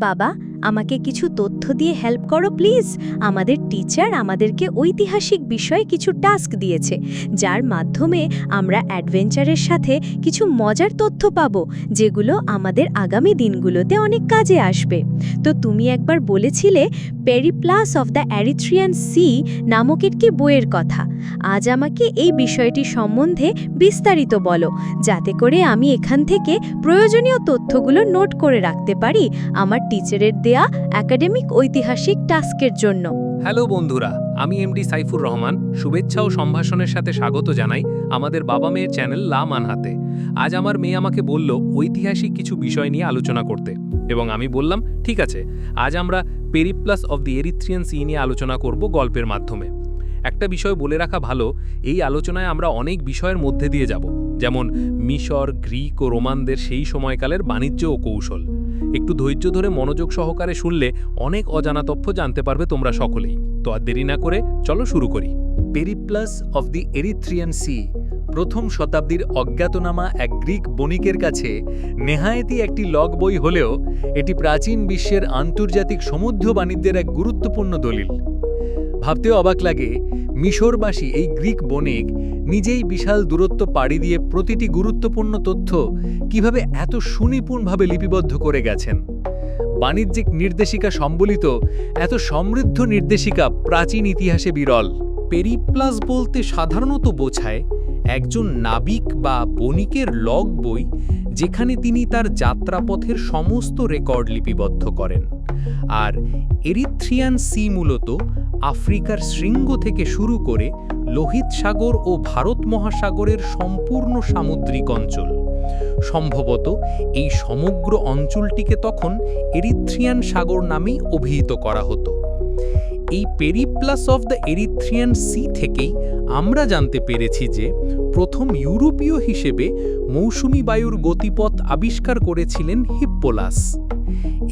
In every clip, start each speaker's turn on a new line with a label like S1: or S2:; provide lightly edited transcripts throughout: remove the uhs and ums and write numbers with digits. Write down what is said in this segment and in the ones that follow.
S1: বাবা, আমাকে কিছু তথ্য দিয়ে হেল্প করো প্লিজ। আমাদের টিচার আমাদেরকে ঐতিহাসিক বিষয়ে কিছু টাস্ক দিয়েছে, যার মাধ্যমে আমরা অ্যাডভেঞ্চারের সাথে কিছু মজার তথ্য পাবো, যেগুলো আমাদের আগামী দিনগুলোতে অনেক কাজে আসবে। তো তুমি একবার বলেছিলে Periplus of the Erythraean Sea নামক একটি বইয়ের কথা। আজ আমাকে এই বিষয়টি সম্বন্ধে বিস্তারিত বলো, যাতে করে আমি এখান থেকে প্রয়োজনীয় তথ্যগুলো নোট করে রাখতে পারি আমার টিচারের দেয়া একাডেমিক ঐতিহাসিক টাস্কের জন্য।
S2: হ্যালো বন্ধুরা, আমি এমডি সাইফুর রহমান। শুভেচ্ছা ও সম্ভাষণের সাথে স্বাগত জানাই আমাদের বাবা মেয়ের চ্যানেল লা মানহাতে। আজ আমার মেয়ে আমাকে বলল ঐতিহাসিক কিছু বিষয় নিয়ে আলোচনা করতে, এবং আমি বললাম ঠিক আছে, আজ আমরা Periplus of the Erythraean Sea নিয়ে আলোচনা করব গল্পের মাধ্যমে। একটা বিষয় বলে রাখা ভালো, এই আলোচনায় আমরা অনেক বিষয়ের মধ্যে দিয়ে যাব, যেমন মিশর, গ্রিক ও রোমানদের সেই সময়কালের বাণিজ্য ও কৌশল। একটু ধৈর্য ধরে মনোযোগ সহকারে শুনলে অনেক অজানা তথ্য জানতে পারবে তোমরা সকলেই। তো আর দেরি না করে চলো শুরু করি।
S3: Periplus of the Erythraean Sea প্রথম শতাব্দীর অজ্ঞাতনামা এক গ্রিক বণিকের কাছে নেহায়েতি একটি লগ বই হলেও এটি প্রাচীন বিশ্বের আন্তর্জাতিক সমুদ্র বাণিজ্যের এক গুরুত্বপূর্ণ দলিল। ভাবতেও অবাক লাগে, মিশরবাসী এই গ্রিক বণিক নিজেই বিশাল দূরত্ব পাড়ি দিয়ে প্রতিটি গুরুত্বপূর্ণ তথ্য কিভাবে এত সুনিপুণভাবে লিপিবদ্ধ করে গেছেন। বাণিজ্যিক নির্দেশিকা সম্বলিত এত সমৃদ্ধ নির্দেশিকা প্রাচীন ইতিহাসে বিরল।
S2: পেরিপ্লাস বলতে সাধারণত বোঝায় একজন নাবিক বা বণিকের লগ বই, যেখানে তিনি তার যাত্রাপথের সমস্ত রেকর্ড লিপিবদ্ধ করেন। আর এরিথ্রিয়ান সি মূলত আফ্রিকার শৃঙ্গ থেকে শুরু করে লোহিত সাগর ও ভারত মহাসাগরের সম্পূর্ণ সামুদ্রিক অঞ্চল। সম্ভবত এই সমগ্র অঞ্চলটিকে তখন এরিথ্রিয়ান সাগর নামেই অভিহিত করা হতো। এই Periplus of the Erythraean Sea থেকেই আমরা জানতে পেরেছি যে প্রথম ইউরোপীয় হিসেবে মৌসুমী বায়ুর গতিপথ আবিষ্কার করেছিলেন হিপ্পোলাস।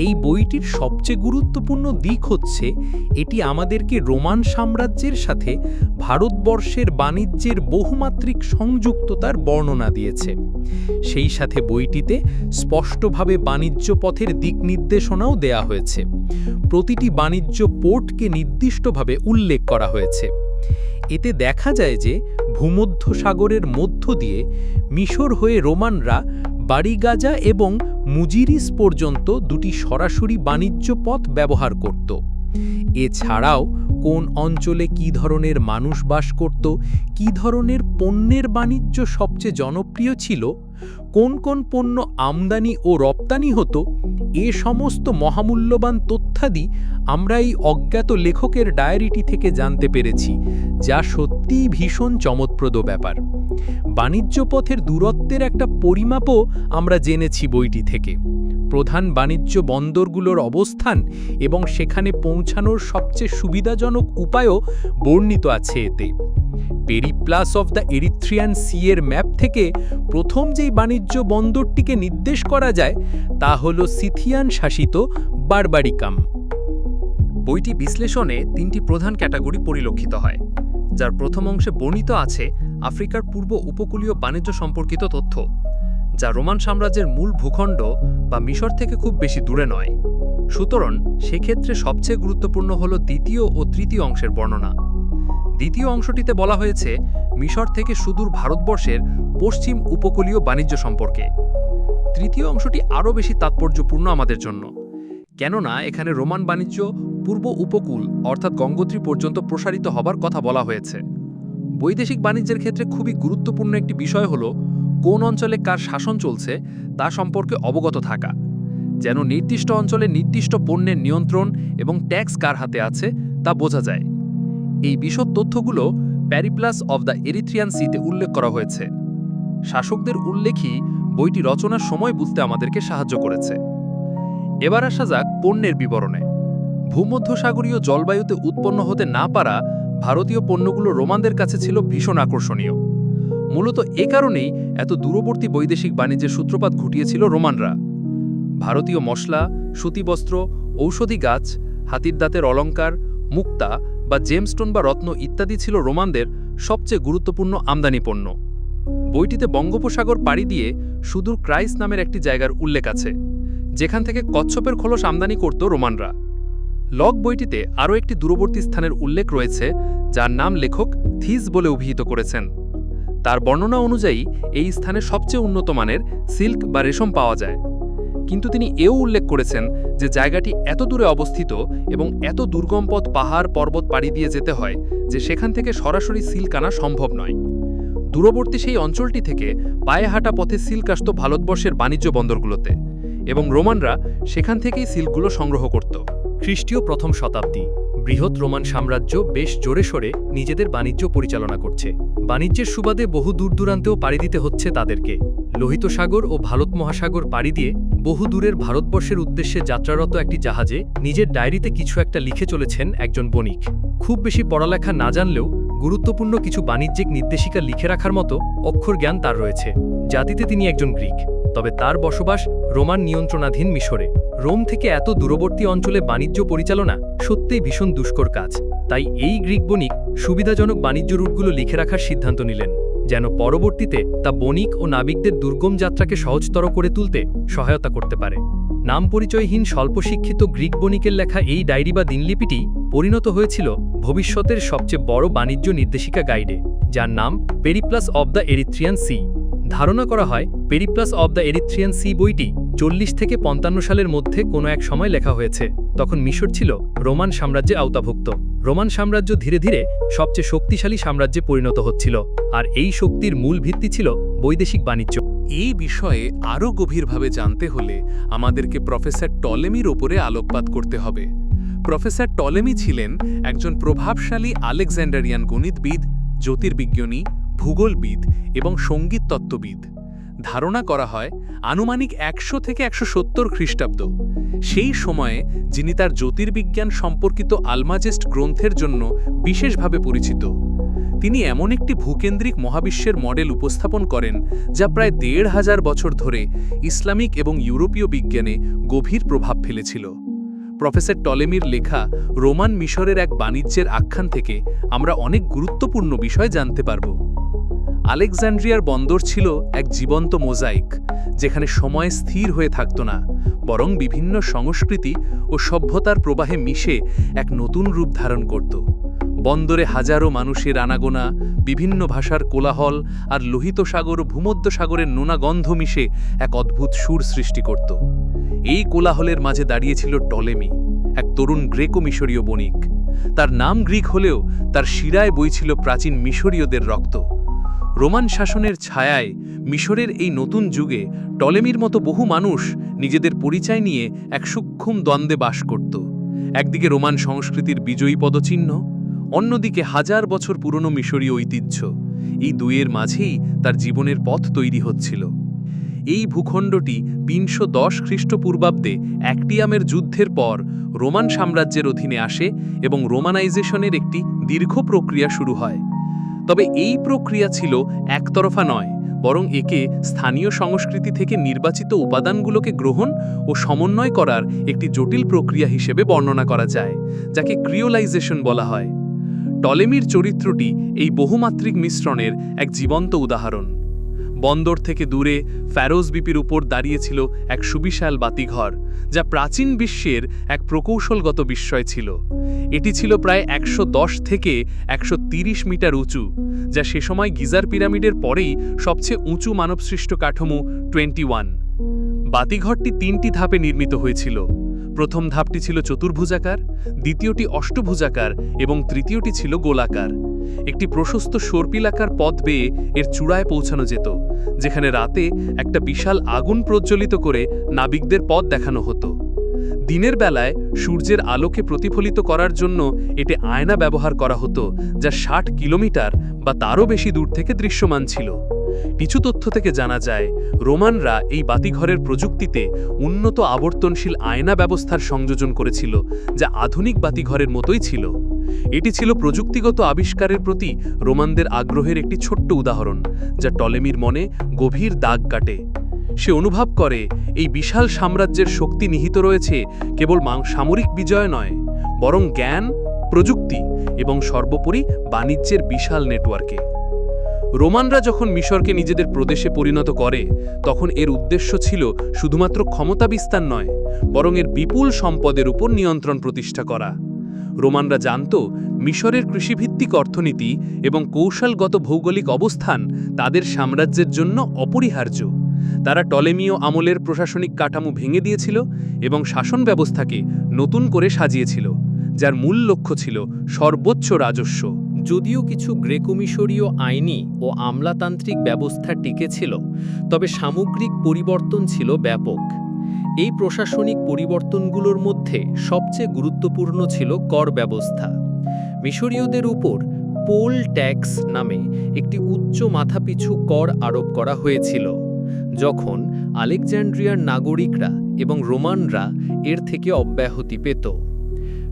S2: এই বইটির সবচেয়ে গুরুত্বপূর্ণ দিক হচ্ছে এটি আমাদেরকে রোমান সাম্রাজ্যের সাথে ভারতবর্ষের বাণিজ্যের বহুমাত্রিক সংযুক্ততার বর্ণনা দিয়েছে। সেই সাথে বইটিতে স্পষ্টভাবে বাণিজ্য পথের দিক নির্দেশনাও দেয়া হয়েছে। প্রতিটি বাণিজ্য পোর্টকে নির্দিষ্টভাবে উল্লেখ করা হয়েছে। এতে দেখা যায় যে ভূমধ্য সাগরের মধ্য দিয়ে মিশর হয়ে রোমানরা বারিগাজা এবং মুজিরিস পর্যন্ত দুটি সরাসরি বাণিজ্য পথ ব্যবহার করত। এছাড়াও কোন অঞ্চলে কী ধরনের মানুষ বাস করত, কী ধরনের পণ্যের বাণিজ্য সবচেয়ে জনপ্রিয় ছিল, কোন কোন পণ্য আমদানি ও রপ্তানি হতো, এ সমস্ত মহামূল্যবান তথ্যাদি আমরা এই অজ্ঞাত লেখকের ডায়েরিটি থেকে জানতে পেরেছি, যা সত্যিই ভীষণ চমৎপ্রদ ব্যাপার। বাণিজ্য পথের দূরত্বের একটা পরিমাপও আমরা জেনেছি বইটি থেকে। প্রধান বাণিজ্য বন্দরগুলোর অবস্থান এবং সেখানে পৌঁছানোর সবচেয়ে সুবিধাজনক উপায়ও বর্ণিত আছে এতে। Periplus of the Erythraean Sea এর ম্যাপ থেকে প্রথম যেই বাণিজ্য বন্দরটিকে নির্দেশ করা যায় তা হল সিথিয়ান শাসিত বারবারিকাম।
S4: বইটি বিশ্লেষণে তিনটি প্রধান ক্যাটাগরি পরিলক্ষিত হয়, যার প্রথম অংশে বর্ণিত আছে আফ্রিকার পূর্ব উপকূলীয় বাণিজ্য সম্পর্কিত তথ্য, যা রোমান সাম্রাজ্যের মূল ভূখণ্ড বা মিশর থেকে খুব বেশি দূরে নয়। সুতরাং সেক্ষেত্রে সবচেয়ে গুরুত্বপূর্ণ হল দ্বিতীয় ও তৃতীয় অংশের বর্ণনা। দ্বিতীয় অংশটিতে বলা হয়েছে মিশর থেকে সুদূর ভারতবর্ষের পশ্চিম উপকূলীয় বাণিজ্য সম্পর্কে। তৃতীয় অংশটি আরও বেশি তাৎপর্যপূর্ণ আমাদের জন্য, কেননা এখানে রোমান বাণিজ্য পূর্ব উপকূল অর্থাৎ গঙ্গোত্রী পর্যন্ত প্রসারিত হবার কথা বলা হয়েছে। বৈদেশিক বাণিজ্যের ক্ষেত্রে খুবই গুরুত্বপূর্ণ একটি বিষয় হল কোন অঞ্চলে কার শাসন চলছে তা সম্পর্কে অবগত থাকা, যেন নির্দিষ্ট অঞ্চলে নির্দিষ্ট পণ্যের নিয়ন্ত্রণ এবং ট্যাক্স কার হাতে আছে তা বোঝা যায়। এই বিশদ তথ্যগুলো পেরিপ্লাস অফ দ্য এরিথ্রিয়ান সিতে উল্লেখ করা হয়েছে। শাসকদের উল্লেখই বইটি রচনার সময় বুঝতে আমাদেরকে সাহায্য করেছে। এবার আসা যাক পণ্যের বিবরণে। ভূমধ্যসাগরীয় জলবায়ুতে উৎপন্ন হতে না পারা ভারতীয় পণ্যগুলো রোমানদের কাছে ছিল ভীষণ আকর্ষণীয়। মূলত এ কারণেই এত দূরবর্তী বৈদেশিক বাণিজ্যের সূত্রপাত ঘটিয়েছিল রোমানরা। ভারতীয় মশলা, সুতিবস্ত্র, ঔষধি গাছ, হাতির দাঁতের অলঙ্কার, মুক্তা বা জেমস্টোন বা রত্ন ইত্যাদি ছিল রোমানদের সবচেয়ে গুরুত্বপূর্ণ আমদানি পণ্য। বইটিতে বঙ্গোপসাগর পাড়ি দিয়ে সুদূর ক্রাইস নামের একটি জায়গার উল্লেখ আছে, যেখান থেকে কচ্ছপের খোলস আমদানি করত রোমানরা। লগ বইটিতে আরও একটি দূরবর্তী স্থানের উল্লেখ রয়েছে, যার নাম লেখক থিস বলে অভিহিত করেছেন। তার বর্ণনা অনুযায়ী এই স্থানে সবচেয়ে উন্নত মানের সিল্ক বা রেশম পাওয়া যায়, কিন্তু তিনি এও উল্লেখ করেছেন যে জায়গাটি এত দূরে অবস্থিত এবং এত দুর্গম পথ পাহাড় পর্বত পাড়ি দিয়ে যেতে হয় যে সেখান থেকে সরাসরি সিল্ক আনা সম্ভব নয়। দূরবর্তী সেই অঞ্চলটি থেকে পায়ে হাঁটা পথে সিল্ক আসত ভারতবর্ষের বাণিজ্য বন্দরগুলোতে, এবং রোমানরা সেখান থেকেই সিল্কগুলো সংগ্রহ করত।
S5: খ্রিস্টীয় প্রথম শতাব্দী, বৃহৎ রোমান সাম্রাজ্য বেশ জোরে সোরে নিজেদের বাণিজ্য পরিচালনা করছে। বাণিজ্যের সুবাদে বহু দূর দূরান্তেও পাড়ি দিতে হচ্ছে তাদেরকে। লোহিত সাগর ও ভারত মহাসাগর পাড়ি দিয়ে বহু দূরের ভারতবর্ষের উদ্দেশ্যে যাত্রারত একটি জাহাজে নিজের ডায়েরিতে কিছু একটা লিখে চলেছেন একজন বণিক। খুব বেশি পড়ালেখা না জানলেও গুরুত্বপূর্ণ কিছু বাণিজ্যিক নির্দেশিকা লিখে রাখার মতো অক্ষর জ্ঞান তার রয়েছে। জাতিতে তিনি একজন গ্রিক, তবে তার বসবাস রোমান নিয়ন্ত্রণাধীন মিশরে। রোম থেকে এত দূরবর্তী অঞ্চলে বাণিজ্য পরিচালনা সত্যিই ভীষণ দুষ্কর কাজ। তাই এই গ্রিক বণিক সুবিধাজনক বাণিজ্য রুটগুলো লিখে রাখার সিদ্ধান্ত নিলেন, যেন পরবর্তীতে তা বণিক ও নাবিকদের দুর্গম যাত্রাকে সহজতর করে তুলতে সহায়তা করতে পারে। নাম পরিচয়হীন স্বল্প শিক্ষিত গ্রিক বণিকের লেখা এই ডায়েরি বা দিনলিপিটি পরিণত হয়েছিল ভবিষ্যতের সবচেয়ে বড় বাণিজ্য নির্দেশিকা গাইডে, যার নাম Periplus of the Erythraean Sea. ধারণা করা হয় Periplus of the Erythraean Sea বইটি 40 থেকে 55 সালের মধ্যে কোনো এক সময় লেখা হয়েছে। তখন মিশর ছিল রোমান সাম্রাজ্যে আওতাভুক্ত। রোমান সাম্রাজ্য ধীরে ধীরে সবচেয়ে শক্তিশালী সাম্রাজ্যে পরিণত হচ্ছিল, আর এই শক্তির মূল ভিত্তি ছিল বৈদেশিক বাণিজ্য।
S2: এই বিষয়ে আরও গভীরভাবে জানতে হলে আমাদেরকে প্রফেসর টলেমির ওপরে আলোকপাত করতে হবে। প্রফেসর টলেমি ছিলেন একজন প্রভাবশালী আলেকজান্ডারিয়ান গণিতবিদ, জ্যোতির্বিজ্ঞানী, ভূগোলবিদ এবং সঙ্গীত তত্ত্ববিদ। ধারণা করা হয় আনুমানিক 100 থেকে 170 খ্রিস্টাব্দ। সেই সময়ে যিনি তার জ্যোতির্বিজ্ঞান সম্পর্কিত আলমাজেস্ট গ্রন্থের জন্য বিশেষভাবে পরিচিত। তিনি এমন একটি ভূকেন্দ্রিক মহাবিশ্বের মডেল উপস্থাপন করেন যা প্রায় 1500 বছর ধরে ইসলামিক এবং ইউরোপীয় বিজ্ঞানে গভীর প্রভাব ফেলেছিল। প্রফেসর টলেমির লেখা রোমান মিশরের এক বাণিজ্যের আখ্যান থেকে আমরা অনেক গুরুত্বপূর্ণ বিষয় জানতে পারব। আলেকজান্ড্রিয়ার বন্দর ছিল এক জীবন্ত মোজাইক, যেখানে সময় স্থির হয়ে থাকত না, বরং বিভিন্ন সংস্কৃতি ও সভ্যতার প্রবাহে মিশে এক নতুন রূপ ধারণ করত। বন্দরে হাজারো মানুষের আনাগোনা, বিভিন্ন ভাষার কোলাহল আর লোহিত সাগর ও ভূমধ্য সাগরের নোনা গন্ধ মিশে এক অদ্ভুত সুর সৃষ্টি করত। এই কোলাহলের মাঝে দাঁড়িয়েছিল টলেমি, এক তরুণ গ্রেকো মিশরীয় বণিক। তার নাম গ্রিক হলেও তার শিরায় বইছিল প্রাচীন মিশরীয়দের রক্ত। রোমান শাসনের ছায়ায় মিশরের এই নতুন যুগে টলেমির মতো বহু মানুষ নিজেদের পরিচয় নিয়ে এক সূক্ষ্ম দ্বন্দ্বে বাস করত। একদিকে রোমান সংস্কৃতির বিজয়ী পদচিহ্ন, অন্যদিকে হাজার বছর পুরনো মিশরীয় ঐতিহ্য। এই দুইয়ের মাঝেই তার জীবনের পথ তৈরি হচ্ছিল। এই ভূখণ্ডটি 310 খ্রিস্টপূর্বাব্দে অ্যাক্টিয়ামের যুদ্ধের পর রোমান সাম্রাজ্যের অধীনে আসে এবং রোমানাইজেশনের একটি দীর্ঘ প্রক্রিয়া শুরু হয়। তবে এই প্রক্রিয়া ছিল একতরফা নয়, বরং একে স্থানীয় সংস্কৃতি থেকে নির্বাচিত উপাদানগুলোকে গ্রহণ ও সমন্বয় করার একটি জটিল প্রক্রিয়া হিসেবে বর্ণনা করা যায়, যাকে ক্রিওলাইজেশন বলা হয়। টলেমির চরিত্রটি এই বহুমাত্রিক মিশ্রণের এক জীবন্ত উদাহরণ। বন্দর থেকে দূরে ফ্যারোজ দ্বীপের উপর দাঁড়িয়েছিল এক সুবিশাল বাতিঘর, যা প্রাচীন বিশ্বের এক প্রকৌশলগত বিস্ময় ছিল। এটি ছিল প্রায় 110 থেকে 130 মিটার উঁচু, যা সে সময় গিজার পিরামিডের পরেই সবচেয়ে উঁচু মানবসৃষ্ট কাঠামো 21। বাতিঘরটি 3টি ধাপে নির্মিত হয়েছিল। প্রথম ধাপটি ছিল চতুর্ভুজাকার, দ্বিতীয়টি অষ্টভুজাকার এবং তৃতীয়টি ছিল গোলাকার। একটি প্রশস্ত সর্পিলাকার পথ বেয়ে এর চূড়ায় পৌঁছানো যেত, যেখানে রাতে একটা বিশাল আগুন প্রজ্বলিত করে নাবিকদের পথ দেখানো হতো। দিনের বেলায় সূর্যের আলোকে প্রতিফলিত করার জন্য এতে আয়না ব্যবহার করা হতো, যা 60 কিলোমিটার বা তারও বেশি দূর থেকে দৃশ্যমান ছিল। কিছু তথ্য থেকে জানা যায় রোমানরা এই বাতিঘরের প্রযুক্তিতে উন্নত আবর্তনশীল আয়না ব্যবস্থার সংযোজন করেছিল, যা আধুনিক বাতিঘরের মতোই ছিল। এটি ছিল প্রযুক্তিগত আবিষ্কারের প্রতি রোমানদের আগ্রহের একটি ছোট্ট উদাহরণ, যা টলেমির মনে গভীর দাগ কাটে। সে অনুভব করে এই বিশাল সাম্রাজ্যের শক্তি নিহিত রয়েছে কেবল সামরিক বিজয় নয়, বরং জ্ঞান, প্রযুক্তি এবং সর্বোপরি বাণিজ্যের বিশাল নেটওয়ার্কে। রোমানরা যখন মিশরকে নিজেদের প্রদেশে পরিণত করে তখন এর উদ্দেশ্য ছিল শুধুমাত্র ক্ষমতা বিস্তার নয়, বরং এর বিপুল সম্পদের উপর নিয়ন্ত্রণ প্রতিষ্ঠা করা। রোমানরা জানত মিশরের কৃষিভিত্তিক অর্থনীতি এবং কৌশলগত ভৌগোলিক অবস্থান তাদের সাম্রাজ্যের জন্য অপরিহার্য। তারা টলেমীয় আমলের প্রশাসনিক কাঠামো ভেঙে দিয়েছিল এবং শাসন ব্যবস্থাকে নতুন করে সাজিয়েছিল, যার মূল লক্ষ্য ছিল সর্বোচ্চ রাজস্ব।
S5: যদিও কিছু গ্রেকো-মিশরীয় আইনি ও আমলাতান্ত্রিক ব্যবস্থা টিকেছিল, তবে সামগ্রিক পরিবর্তন ছিল ব্যাপক। এই প্রশাসনিক পরিবর্তনগুলোর মধ্যে সবচেয়ে গুরুত্বপূর্ণ ছিল কর ব্যবস্থা। মিশরীয়দের উপর পোল ট্যাক্স নামে একটি উচ্চ মাথাপিছু কর আরোপ করা হয়েছিল, যখন আলেকজান্ড্রিয়ার নাগরিকরা এবং রোমানরা এর থেকে অব্যাহতি পেত।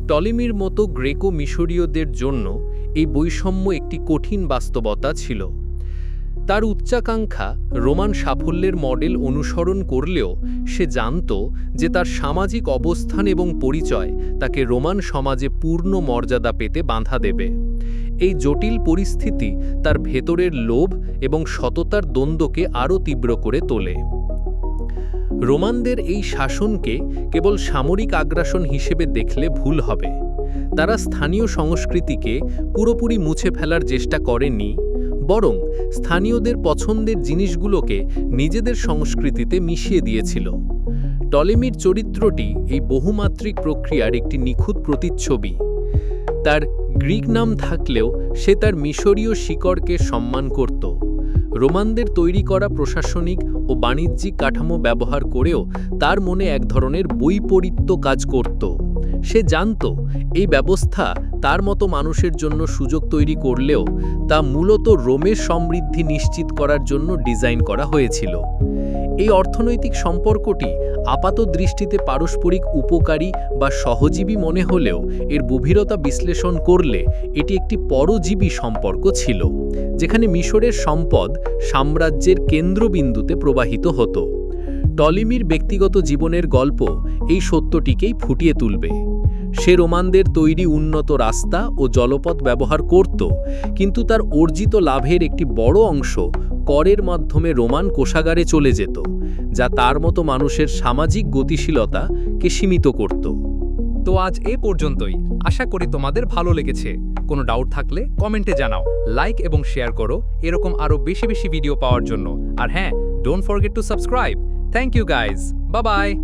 S5: টলেমির মতো গ্রেকো-মিশরীয়দের জন্য এই বৈষম্য একটি কঠিন বাস্তবতা ছিল। তার উচ্চাকাঙ্ক্ষা রোমান সাফল্যের মডেল অনুসরণ করলেও সে জানত যে তার সামাজিক অবস্থান এবং পরিচয় তাকে রোমান সমাজে পূর্ণ মর্যাদা পেতে বাধা দেবে। এই জটিল পরিস্থিতি তার ভেতরের লোভ এবং সততার দ্বন্দ্বকে আরও তীব্র করে তোলে। রোমানদের এই শাসনকে কেবল সামরিক আগ্রাসন হিসেবে দেখলে ভুল হবে। তারা স্থানীয় সংস্কৃতিকে পুরোপুরি মুছে ফেলার চেষ্টা করেনি, বরং স্থানীয়দের পছন্দের জিনিসগুলোকে নিজেদের সংস্কৃতিতে মিশিয়ে দিয়েছিল। টলেমির চরিত্রটি এই বহুমাত্রিক প্রক্রিয়ার একটি নিখুঁত প্রতিচ্ছবি। তার গ্রিক নাম থাকলেও সে তার মিশরীয় শিকড়কে সম্মান করত। রোমানদের তৈরি করা প্রশাসনিক ও বাণিজ্যিক কাঠামো ব্যবহার করেও তার মনে এক ধরনের বৈপরীত্য কাজ করত। সে জানত এই ব্যবস্থা তার মতো মানুষের জন্য সুযোগ তৈরি করলেও তা মূলত রোমের সমৃদ্ধি নিশ্চিত করার জন্য ডিজাইন করা হয়েছিল। এই অর্থনৈতিক সম্পর্কটি আপাত দৃষ্টিতে পারস্পরিক উপকারী বা সহজীবী মনে হলেও এর গভীরতা বিশ্লেষণ করলে এটি একটি পরজীবী সম্পর্ক ছিল, যেখানে মিশরের সম্পদ সাম্রাজ্যের কেন্দ্রবিন্দুতে প্রবাহিত হতো। টলেমির ব্যক্তিগত জীবনের গল্প এই সত্যটিকেই ফুটিয়ে তুলবে। সে রোমানদের তৈরি উন্নত রাস্তা ও জলপথ ব্যবহার করত, কিন্তু তার অর্জিত লাভের একটি বড় অংশ করের মাধ্যমে রোমান কোষাগারে চলে যেত, যা তার মতো মানুষের সামাজিক গতিশীলতাকে সীমিত করত।
S4: তো আজ এ পর্যন্তই। আশা করি তোমাদের ভালো লেগেছে। কোনো ডাউট থাকলে কমেন্টে জানাও, লাইক এবং শেয়ার করো এরকম আরও বেশি বেশি ভিডিও পাওয়ার জন্য। আর হ্যাঁ, don't forget to subscribe. Thank you guys, bye by.